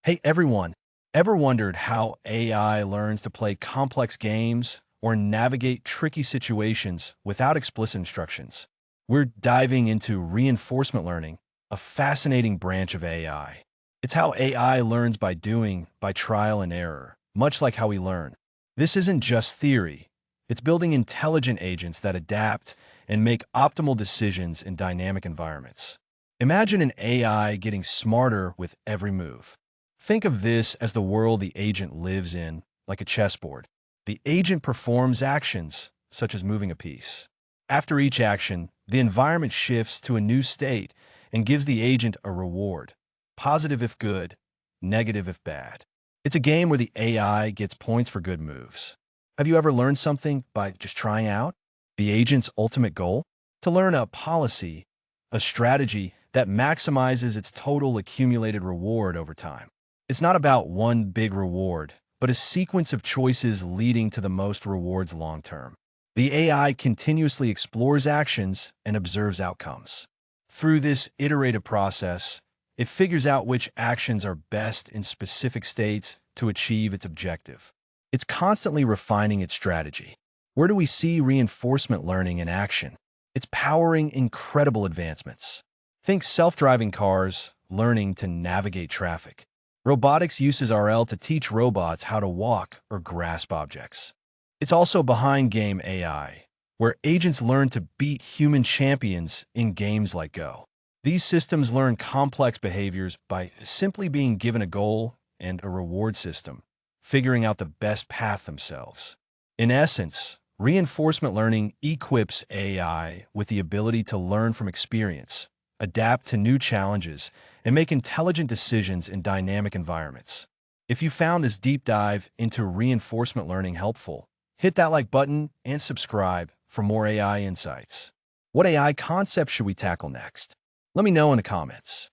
Hey everyone, ever wondered how AI learns to play complex games or navigate tricky situations without explicit instructions? We're diving into reinforcement learning, a fascinating branch of AI. It's how AI learns by doing, by trial and error, much like how we learn. This isn't just theory. It's building intelligent agents that adapt and make optimal decisions in dynamic environments. Imagine an AI getting smarter with every move. Think of this as the world the agent lives in, like a chessboard. The agent performs actions, such as moving a piece. After each action, the environment shifts to a new state and gives the agent a reward, positive if good, negative if bad. It's a game where the AI gets points for good moves. Have you ever learned something by just trying out? The agent's ultimate goal? To learn a policy, a strategy that maximizes its total accumulated reward over time. It's not about one big reward, but a sequence of choices leading to the most rewards long term. The AI continuously explores actions and observes outcomes. Through this iterative process, it figures out which actions are best in specific states to achieve its objective. It's constantly refining its strategy. Where do we see reinforcement learning in action? It's powering incredible advancements. Think self-driving cars learning to navigate traffic. Robotics uses RL to teach robots how to walk or grasp objects. It's also behind game AI, where agents learn to beat human champions in games like Go. These systems learn complex behaviors by simply being given a goal and a reward system, figuring out the best path themselves. In essence, reinforcement learning equips AI with the ability to learn from experience, adapt to new challenges, and make intelligent decisions in dynamic environments. If you found this deep dive into reinforcement learning helpful, hit that like button and subscribe for more AI insights. What AI concepts should we tackle next? Let me know in the comments.